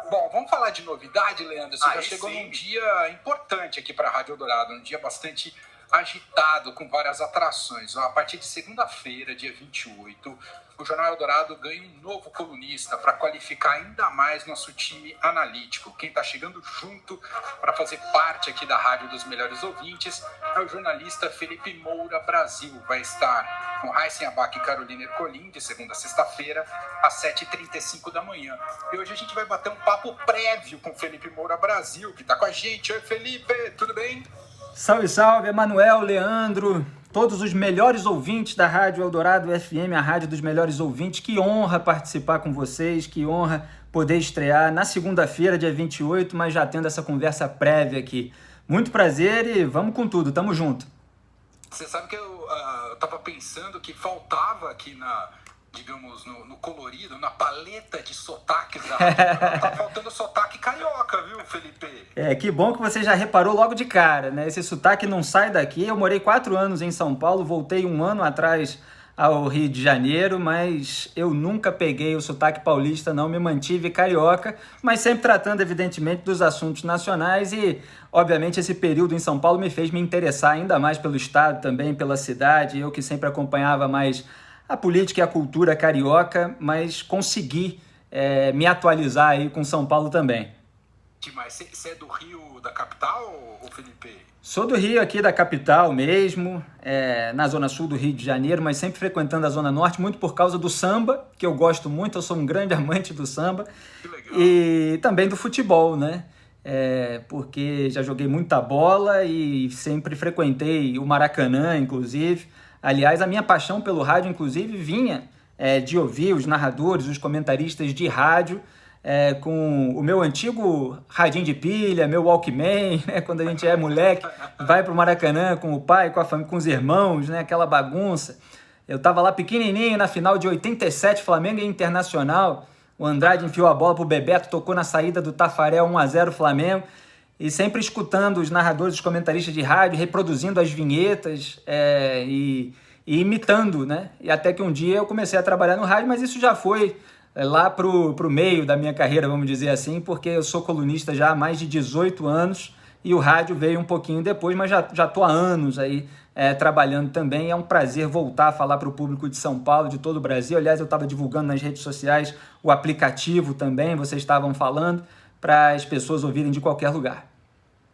Bom, vamos falar de novidade, Leandro. Você já chegou Sim. num dia importante aqui para a Rádio Eldorado, um dia bastante agitado, com várias atrações. A partir de segunda-feira, dia 28, o Jornal Eldorado ganha um novo colunista para qualificar ainda mais nosso time analítico. Quem está chegando junto para fazer parte aqui da Rádio dos Melhores Ouvintes é o jornalista Felipe Moura Brasil. Vai estar com Raíssen Abac e Carolina Ercolim, de segunda a sexta-feira, às 7h35 da manhã. E hoje a gente vai bater um papo prévio com o Felipe Moura Brasil, que está com a gente. Oi, Felipe, tudo bem? Salve, salve, Emanuel, Leandro, todos os melhores ouvintes da Rádio Eldorado FM, a rádio dos melhores ouvintes. Que honra participar com vocês, que honra poder estrear na segunda-feira, dia 28, mas já tendo essa conversa prévia aqui. Muito prazer e vamos com tudo, tamo junto. Você sabe que eu estava pensando que faltava aqui digamos, no colorido, na paleta de sotaques da rádio, tá faltando sotaque carioca, viu, Felipe? Que bom que você já reparou logo de cara, né? Esse sotaque não sai daqui. Eu morei 4 anos em São Paulo, voltei 1 ano atrás ao Rio de Janeiro, mas eu nunca peguei o sotaque paulista, não, me mantive carioca, mas sempre tratando, evidentemente, dos assuntos nacionais e, obviamente, esse período em São Paulo me fez me interessar ainda mais pelo estado, também pela cidade, eu que sempre acompanhava mais a política e a cultura carioca, mas consegui me atualizar aí com São Paulo também. Mas você é do Rio, da capital, ou Felipe? Sou do Rio, aqui da capital mesmo, na zona sul do Rio de Janeiro, mas sempre frequentando a zona norte, muito por causa do samba, que eu gosto muito, eu sou um grande amante do samba. Que legal. E também do futebol, né? Porque já joguei muita bola e sempre frequentei o Maracanã, inclusive. Aliás, a minha paixão pelo rádio, inclusive, vinha de ouvir os narradores, os comentaristas de rádio, com o meu antigo radinho de pilha, meu Walkman, né? Quando a gente é moleque, vai pro Maracanã com o pai, com a família, com os irmãos, né? Aquela bagunça. Eu estava lá pequenininho na final de 87, Flamengo e Internacional. O Andrade enfiou a bola pro Bebeto, tocou na saída do Tafarel, 1-0 Flamengo. E sempre escutando os narradores, os comentaristas de rádio, reproduzindo as vinhetas e imitando, né? E até que um dia eu comecei a trabalhar no rádio, mas isso já foi lá pro meio da minha carreira, vamos dizer assim, porque eu sou colunista já há mais de 18 anos e o rádio veio um pouquinho depois, mas já tô há anos aí trabalhando também. É um prazer voltar a falar para o público de São Paulo, de todo o Brasil. Aliás, eu estava divulgando nas redes sociais o aplicativo também, vocês estavam falando, para as pessoas ouvirem de qualquer lugar.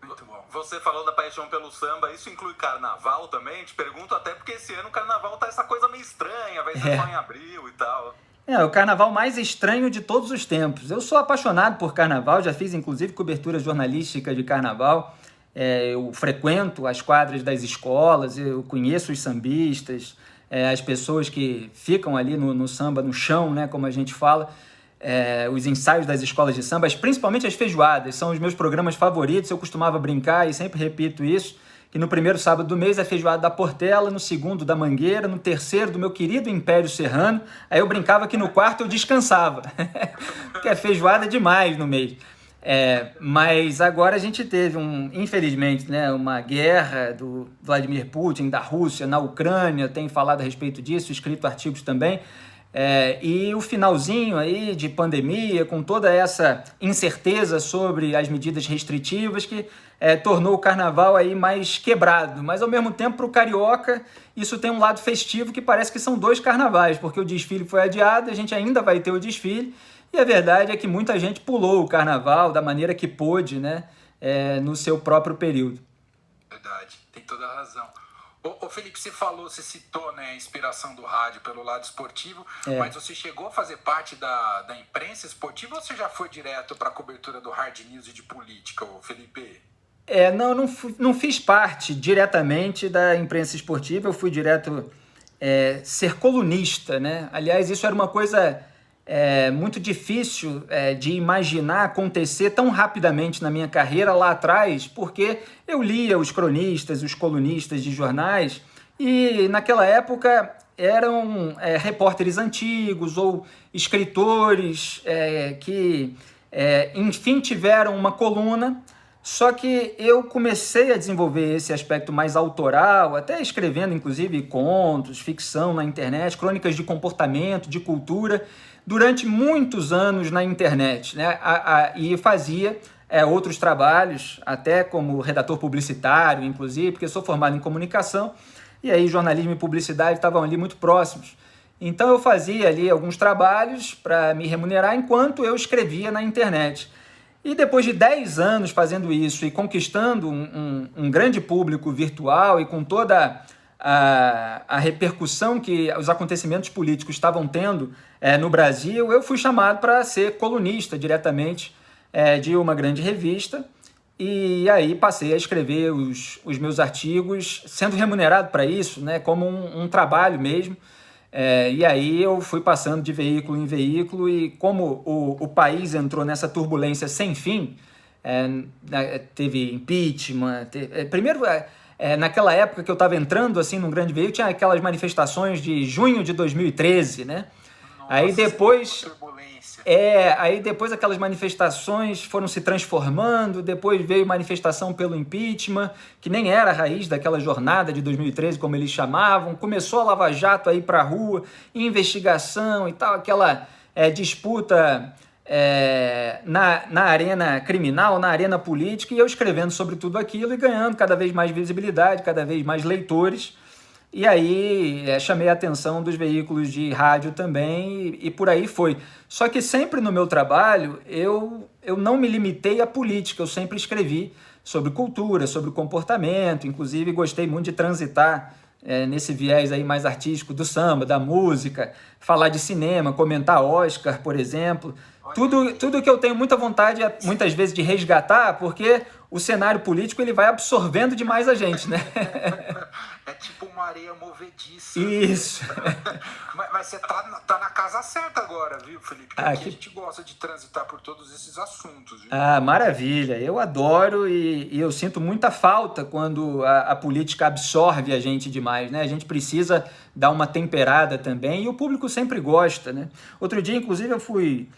Muito bom. Você falou da paixão pelo samba, isso inclui carnaval também? Te pergunto até porque esse ano o carnaval tá essa coisa meio estranha, vai ser só em abril e tal. O carnaval mais estranho de todos os tempos. Eu sou apaixonado por carnaval, já fiz inclusive cobertura jornalística de carnaval. Eu frequento as quadras das escolas, eu conheço os sambistas, as pessoas que ficam ali no samba, no chão, né, como a gente fala. Os ensaios das escolas de samba, principalmente as feijoadas, são os meus programas favoritos. Eu costumava brincar e sempre repito isso, que no primeiro sábado do mês é a feijoada da Portela, no segundo da Mangueira, no terceiro do meu querido Império Serrano. Aí eu brincava que no quarto eu descansava, porque é feijoada demais no mês. Mas agora a gente teve, infelizmente, né, uma guerra do Vladimir Putin, da Rússia, na Ucrânia, tenho falado a respeito disso, escrito artigos também. E o finalzinho aí de pandemia, com toda essa incerteza sobre as medidas restritivas que tornou o carnaval aí mais quebrado. Mas ao mesmo tempo, para o carioca, isso tem um lado festivo que parece que são 2 carnavais, porque o desfile foi adiado, a gente ainda vai ter o desfile, e a verdade é que muita gente pulou o carnaval da maneira que pôde, né, no seu próprio período. Verdade, tem toda a razão. Ô Felipe, você citou, né, a inspiração do rádio pelo lado esportivo, mas você chegou a fazer parte da imprensa esportiva ou você já foi direto para a cobertura do hard news e de política, ô Felipe? Não fiz parte diretamente da imprensa esportiva, eu fui direto ser colunista, né? Aliás, isso era uma coisa muito difícil de imaginar acontecer tão rapidamente na minha carreira lá atrás, porque eu lia os cronistas, os colunistas de jornais, e naquela época eram repórteres antigos ou escritores que, enfim, tiveram uma coluna Só que eu comecei a desenvolver esse aspecto mais autoral, até escrevendo, inclusive, contos, ficção na internet, crônicas de comportamento, de cultura, durante muitos anos na internet, né? E fazia outros trabalhos, até como redator publicitário, inclusive, porque eu sou formado em comunicação, e aí jornalismo e publicidade estavam ali muito próximos. Então eu fazia ali alguns trabalhos para me remunerar enquanto eu escrevia na internet. E depois de 10 anos fazendo isso e conquistando um grande público virtual e com toda a repercussão que os acontecimentos políticos estavam tendo no Brasil, eu fui chamado para ser colunista diretamente de uma grande revista, e aí passei a escrever os meus artigos, sendo remunerado para isso, né, como um trabalho mesmo. E aí eu fui passando de veículo em veículo, e como o país entrou nessa turbulência sem fim, teve impeachment, primeiro, naquela época que eu estava entrando assim num grande veículo, tinha aquelas manifestações de junho de 2013, né? Nossa, aí depois aquelas manifestações foram se transformando, depois veio manifestação pelo impeachment, que nem era a raiz daquela jornada de 2013, como eles chamavam, começou a Lava Jato a ir para a rua, investigação e tal, aquela disputa na arena criminal, na arena política, e eu escrevendo sobre tudo aquilo e ganhando cada vez mais visibilidade, cada vez mais leitores. E aí chamei a atenção dos veículos de rádio também, e por aí foi. Só que sempre no meu trabalho eu não me limitei à política, eu sempre escrevi sobre cultura, sobre comportamento, inclusive gostei muito de transitar nesse viés aí mais artístico do samba, da música, falar de cinema, comentar Oscar, por exemplo. Tudo que eu tenho muita vontade, muitas vezes, de resgatar, porque o cenário político ele vai absorvendo demais a gente, né? É tipo uma areia movediça. Isso. Mas você tá na casa certa agora, viu, Felipe? Porque a gente gosta de transitar por todos esses assuntos, viu? Maravilha. Eu adoro e eu sinto muita falta quando a política absorve a gente demais, né? A gente precisa dar uma temperada também, e o público sempre gosta, né? Outro dia, inclusive, eu fui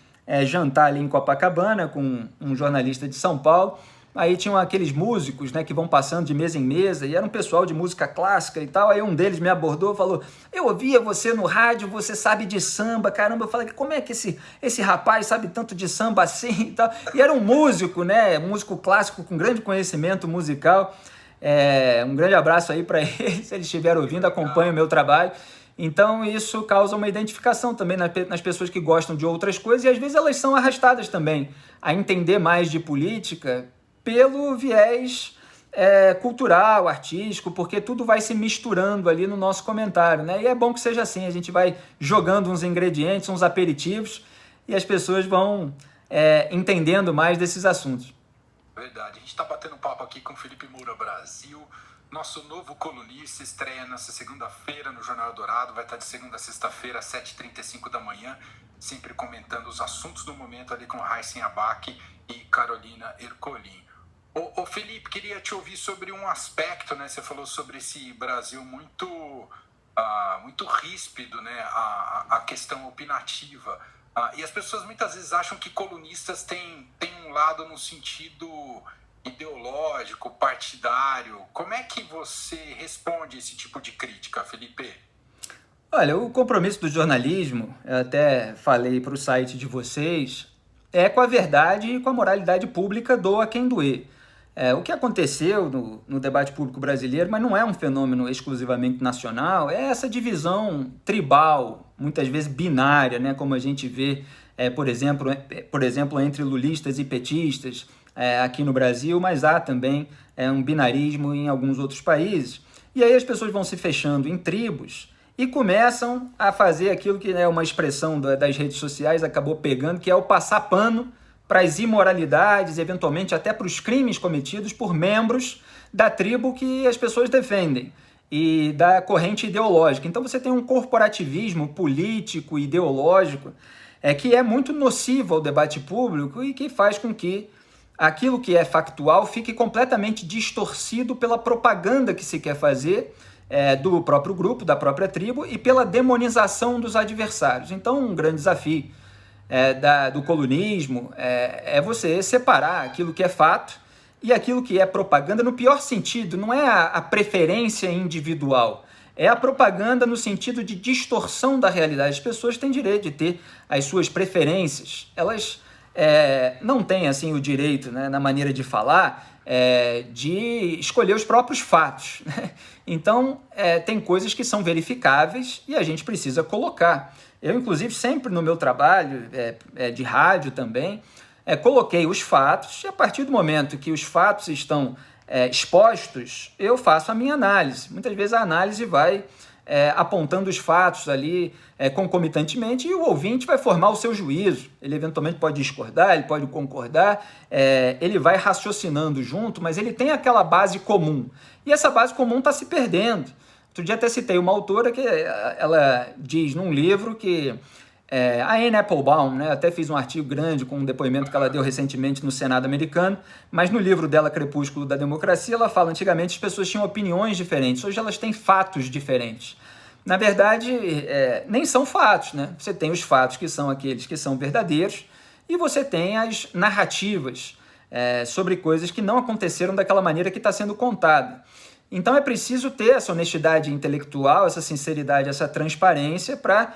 jantar ali em Copacabana com um jornalista de São Paulo. Aí tinham aqueles músicos, né, que vão passando de mesa em mesa, e era um pessoal de música clássica e tal. Aí um deles me abordou e falou: eu ouvia você no rádio, você sabe de samba, caramba. Eu falei: como é que esse rapaz sabe tanto de samba assim e tal? E era um músico, né, um músico clássico com grande conhecimento musical. Um grande abraço aí para eles, se eles estiverem ouvindo, acompanhem o meu trabalho. Então isso causa uma identificação também nas pessoas que gostam de outras coisas, e às vezes elas são arrastadas também a entender mais de política pelo viés cultural, artístico, porque tudo vai se misturando ali no nosso comentário, né? E é bom que seja assim, a gente vai jogando uns ingredientes, uns aperitivos, e as pessoas vão entendendo mais desses assuntos. Verdade. A gente está batendo papo aqui com o Felipe Moura Brasil, nosso novo colunista, estreia nessa segunda-feira no Jornal Eldorado, vai estar de segunda a sexta-feira, às 7h35 da manhã, sempre comentando os assuntos do momento ali com Raíssen Abac e Carolina Ercolim. Ô Felipe, queria te ouvir sobre um aspecto, né? Você falou sobre esse Brasil muito ríspido, né? A questão opinativa. E as pessoas muitas vezes acham que colunistas têm um lado no sentido ideológico, partidário. Como é que você responde esse tipo de crítica, Felipe? Olha, o compromisso do jornalismo, eu até falei para o site de vocês, é com a verdade e com a moralidade pública, doa quem doer. O que aconteceu no debate público brasileiro, mas não é um fenômeno exclusivamente nacional, é essa divisão tribal, muitas vezes binária, né, como a gente vê, por exemplo, entre lulistas e petistas aqui no Brasil, mas há também um binarismo em alguns outros países. E aí as pessoas vão se fechando em tribos e começam a fazer aquilo que é uma expressão das redes sociais, acabou pegando, que é o passar pano para as imoralidades, eventualmente até para os crimes cometidos por membros da tribo que as pessoas defendem e da corrente ideológica. Então você tem um corporativismo político, ideológico, que é muito nocivo ao debate público e que faz com que aquilo que é factual fique completamente distorcido pela propaganda que se quer fazer do próprio grupo, da própria tribo, e pela demonização dos adversários. Então um grande desafio do colunismo é você separar aquilo que é fato e aquilo que é propaganda no pior sentido, não é a preferência individual, é a propaganda no sentido de distorção da realidade. As pessoas têm direito de ter as suas preferências, elas não têm assim o direito, né, na maneira de falar, de escolher os próprios fatos, né? Então, tem coisas que são verificáveis e a gente precisa colocar. Eu, inclusive, sempre no meu trabalho de rádio também, coloquei os fatos, e a partir do momento que os fatos estão expostos, eu faço a minha análise. Muitas vezes a análise vai apontando os fatos ali concomitantemente, e o ouvinte vai formar o seu juízo. Ele eventualmente pode discordar, ele pode concordar, ele vai raciocinando junto, mas ele tem aquela base comum. E essa base comum está se perdendo. Outro dia até citei uma autora que ela diz num livro que a Anne Applebaum, né, até fiz um artigo grande com um depoimento que ela deu recentemente no Senado americano, mas no livro dela, Crepúsculo da Democracia, ela fala, antigamente as pessoas tinham opiniões diferentes, hoje elas têm fatos diferentes. Na verdade, nem são fatos, né? Você tem os fatos que são aqueles que são verdadeiros e você tem as narrativas sobre coisas que não aconteceram daquela maneira que está sendo contada. Então é preciso ter essa honestidade intelectual, essa sinceridade, essa transparência para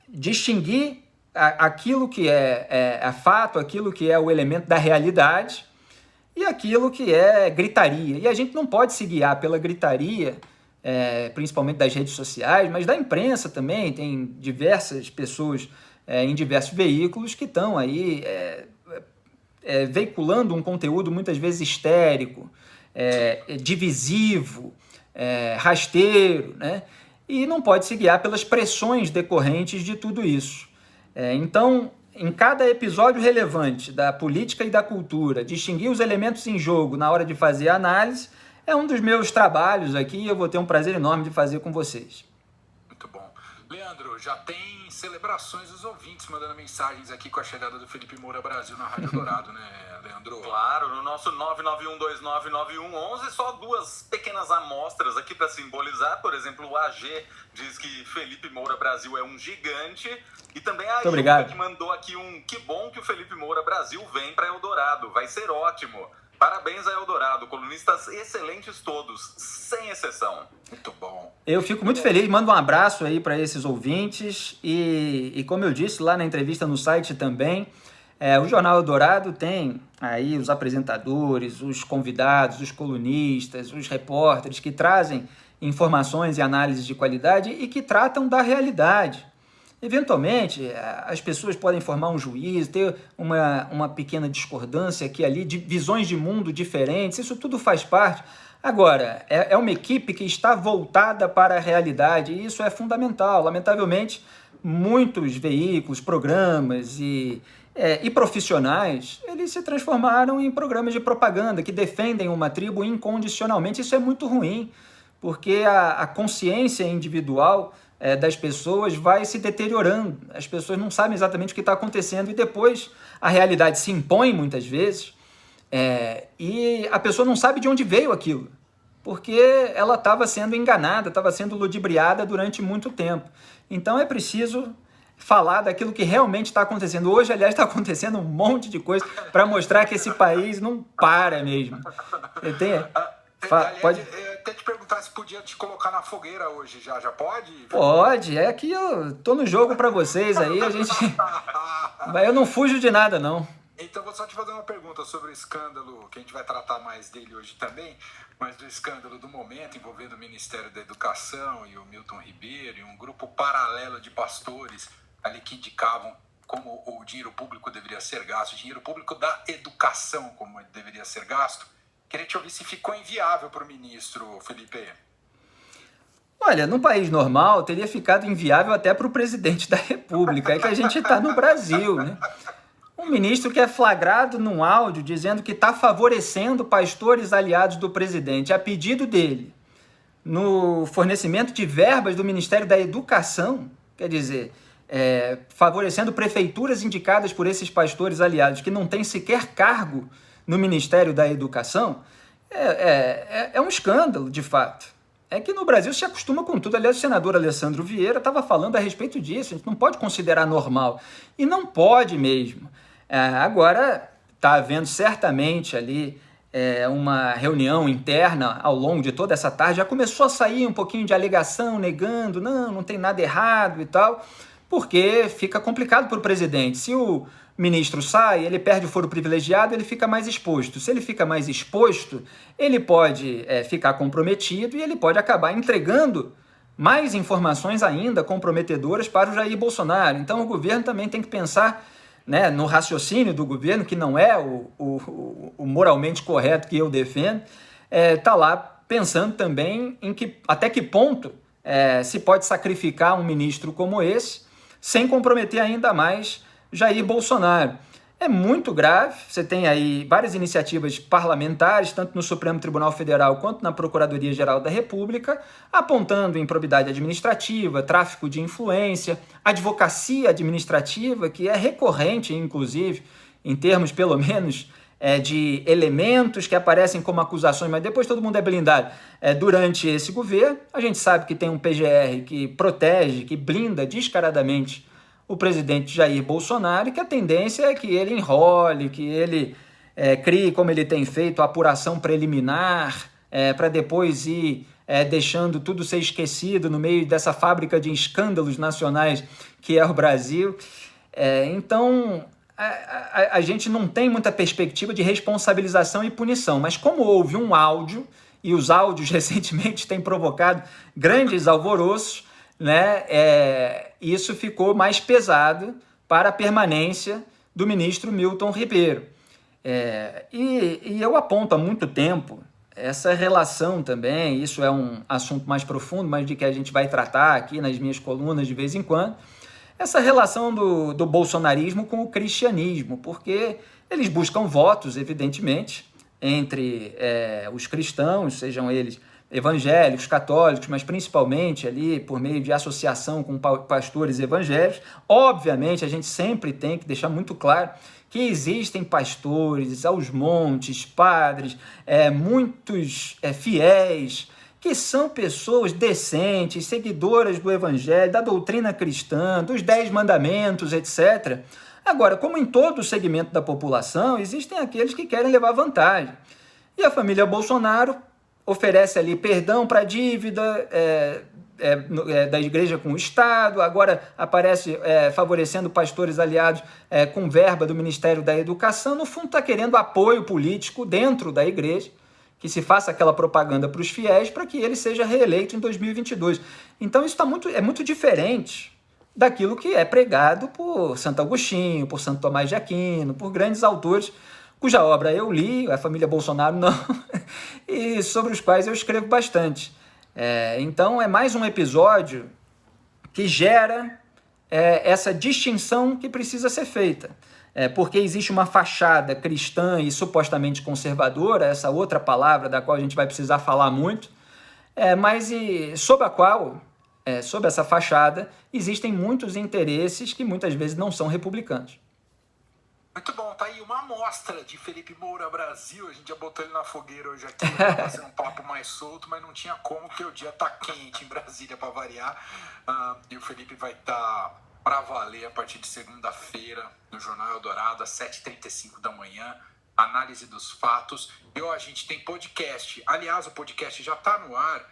distinguir aquilo que é fato, aquilo que é o elemento da realidade e aquilo que é gritaria. E a gente não pode se guiar pela gritaria, principalmente das redes sociais, mas da imprensa também. Tem diversas pessoas em diversos veículos que estão aí veiculando um conteúdo muitas vezes histérico, divisivo, rasteiro, né? E não pode se guiar pelas pressões decorrentes de tudo isso. Então, em cada episódio relevante da política e da cultura, distinguir os elementos em jogo na hora de fazer a análise é um dos meus trabalhos aqui e eu vou ter um prazer enorme de fazer com vocês. Muito bom. Leandro, já tem celebrações dos ouvintes mandando mensagens aqui com a chegada do Felipe Moura Brasil na Rádio Dourado, né, Leandro? Claro, no nosso 991299111, só duas pequenas amostras aqui para simbolizar. Por exemplo, o AG diz que Felipe Moura Brasil é um gigante. E também a Ilka, que mandou aqui que bom que o Felipe Moura Brasil vem para Eldorado, vai ser ótimo. Parabéns a Eldorado, colunistas excelentes todos, sem exceção. Muito bom. Eu fico muito feliz, mando um abraço aí para esses ouvintes e como eu disse lá na entrevista no site também, o Jornal Eldorado tem aí os apresentadores, os convidados, os colunistas, os repórteres que trazem informações e análises de qualidade e que tratam da realidade. Eventualmente, as pessoas podem formar um juízo, ter uma pequena discordância aqui e ali, de visões de mundo diferentes, isso tudo faz parte. Agora, é uma equipe que está voltada para a realidade e isso é fundamental. Lamentavelmente, muitos veículos, programas e profissionais, eles se transformaram em programas de propaganda que defendem uma tribo incondicionalmente. Isso é muito ruim, porque a consciência individual das pessoas vai se deteriorando. As pessoas não sabem exatamente o que está acontecendo e depois a realidade se impõe muitas vezes e a pessoa não sabe de onde veio aquilo, porque ela estava sendo enganada, estava sendo ludibriada durante muito tempo. Então é preciso falar daquilo que realmente está acontecendo. Hoje, aliás, está acontecendo um monte de coisa para mostrar que esse país não para mesmo. Pode... até te perguntar se podia te colocar na fogueira hoje, já pode? Pode, aqui eu tô no jogo para vocês aí, eu não fujo de nada não. Então vou só te fazer uma pergunta sobre o escândalo, que a gente vai tratar mais dele hoje também, mas do escândalo do momento envolvendo o Ministério da Educação e o Milton Ribeiro e um grupo paralelo de pastores ali que indicavam como o dinheiro público deveria ser gasto, o dinheiro público da educação como ele deveria ser gasto. Queria te ouvir se ficou inviável para o ministro, Felipe. Olha, num país normal, teria ficado inviável até para o presidente da República. É que a gente está no Brasil, né? Um ministro que é flagrado num áudio dizendo que está favorecendo pastores aliados do presidente, a pedido dele, no fornecimento de verbas do Ministério da Educação, quer dizer, favorecendo prefeituras indicadas por esses pastores aliados que não têm sequer cargo no Ministério da Educação, é um escândalo, de fato. É que no Brasil se acostuma com tudo. Aliás, o senador Alessandro Vieira estava falando a respeito disso. A gente não pode considerar normal. E não pode mesmo. Agora, está havendo certamente ali uma reunião interna ao longo de toda essa tarde. Já começou a sair um pouquinho de alegação, negando, não tem nada errado e tal, porque fica complicado para o presidente. Se o ministro sai, ele perde o foro privilegiado, ele fica mais exposto. Se ele fica mais exposto, ele pode ficar comprometido e ele pode acabar entregando mais informações ainda comprometedoras para o Jair Bolsonaro. Então o governo também tem que pensar, né, no raciocínio do governo, que não é o moralmente correto que eu defendo, está lá pensando também em até que ponto se pode sacrificar um ministro como esse sem comprometer ainda mais Jair Bolsonaro. É muito grave, você tem aí várias iniciativas parlamentares, tanto no Supremo Tribunal Federal quanto na Procuradoria-Geral da República, apontando improbidade administrativa, tráfico de influência, advocacia administrativa, que é recorrente, inclusive, em termos, pelo menos, de elementos que aparecem como acusações, mas depois todo mundo é blindado. Durante esse governo, a gente sabe que tem um PGR que protege, que blinda descaradamente o presidente Jair Bolsonaro, e que a tendência é que ele enrole, que ele crie, como ele tem feito, a apuração preliminar, para depois ir deixando tudo ser esquecido no meio dessa fábrica de escândalos nacionais que é o Brasil. Então, a gente não tem muita perspectiva de responsabilização e punição, mas como houve um áudio, e os áudios recentemente têm provocado grandes alvoroços, né, isso ficou mais pesado para a permanência do ministro Milton Ribeiro. E eu aponto há muito tempo essa relação também, isso é um assunto mais profundo, mas de que a gente vai tratar aqui nas minhas colunas de vez em quando, essa relação do bolsonarismo com o cristianismo, porque eles buscam votos, evidentemente, entre os cristãos, sejam eles evangélicos, católicos, mas principalmente ali por meio de associação com pastores evangélicos. Obviamente, a gente sempre tem que deixar muito claro que existem pastores aos montes, padres, muitos fiéis, que são pessoas decentes, seguidoras do evangelho, da doutrina cristã, dos 10 mandamentos, etc. Agora, como em todo segmento da população, existem aqueles que querem levar vantagem. E a família Bolsonaro oferece ali perdão para a dívida da igreja com o Estado, agora aparece favorecendo pastores aliados com verba do Ministério da Educação. No fundo, está querendo apoio político dentro da igreja, que se faça aquela propaganda para os fiéis para que ele seja reeleito em 2022. Então isso é muito diferente daquilo que é pregado por Santo Agostinho, por Santo Tomás de Aquino, por grandes autores cuja obra eu li, a família Bolsonaro não, e sobre os quais eu escrevo bastante. Então é mais um episódio que gera essa distinção que precisa ser feita. Porque existe uma fachada cristã e supostamente conservadora, essa outra palavra da qual a gente vai precisar falar muito, mas sob essa fachada existem muitos interesses que muitas vezes não são republicanos. Muito bom, tá aí uma amostra de Felipe Moura Brasil. A gente já botou ele na fogueira hoje aqui para fazer um papo mais solto, mas não tinha como, porque o dia tá quente em Brasília para variar. E o Felipe vai estar para valer a partir de segunda-feira no Jornal Eldorado, às 7h35 da manhã. Análise dos fatos. E a gente tem podcast. Aliás, o podcast já tá no ar,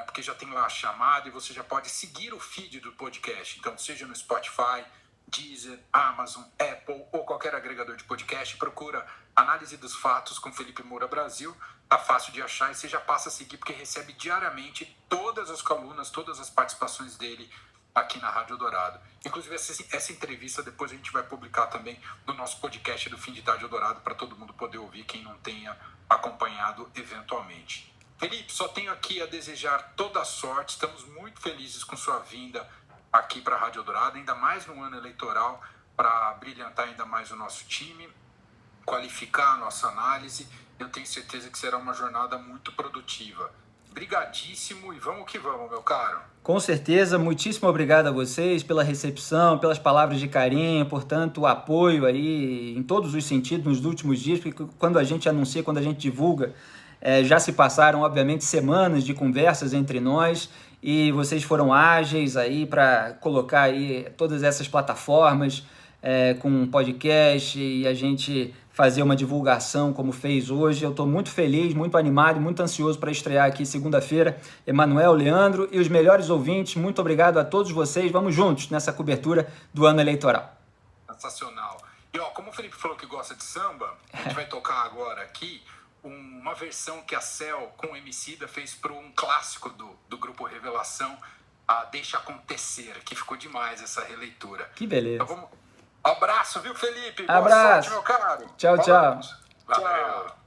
porque já tem lá a chamada e você já pode seguir o feed do podcast. Então, seja no Spotify, Deezer, Amazon, Apple ou qualquer agregador de podcast, procura Análise dos Fatos com Felipe Moura Brasil. Tá fácil de achar e você já passa a seguir, porque recebe diariamente todas as colunas, todas as participações dele aqui na Rádio Eldorado. Inclusive essa entrevista depois a gente vai publicar também no nosso podcast do Fim de Tarde Eldorado, para todo mundo poder ouvir, quem não tenha acompanhado eventualmente. Felipe, só tenho aqui a desejar toda a sorte, estamos muito felizes com sua vinda aqui para a Rádio Eldorado, ainda mais no ano eleitoral, para brilhantar ainda mais o nosso time, qualificar a nossa análise. Eu tenho certeza que será uma jornada muito produtiva. Brigadíssimo e vamos que vamos, meu caro. Com certeza, muitíssimo obrigado a vocês pela recepção, pelas palavras de carinho, portanto, o apoio aí em todos os sentidos nos últimos dias, porque quando a gente anuncia, quando a gente divulga, já se passaram, obviamente, semanas de conversas entre nós, e vocês foram ágeis aí para colocar aí todas essas plataformas com um podcast e a gente fazer uma divulgação como fez hoje. Eu estou muito feliz, muito animado e muito ansioso para estrear aqui segunda-feira. Emanuel, Leandro e os melhores ouvintes, muito obrigado a todos vocês. Vamos juntos nessa cobertura do ano eleitoral. Sensacional. E como o Felipe falou que gosta de samba, a gente vai tocar agora aqui uma versão que a Cel com o Emicida fez para um clássico do grupo Revelação, a Deixa Acontecer, que ficou demais essa releitura. Que beleza. Então, abraço, viu, Felipe? Abraço. Boa sorte, meu caro. Tchau, tchau. Valeu.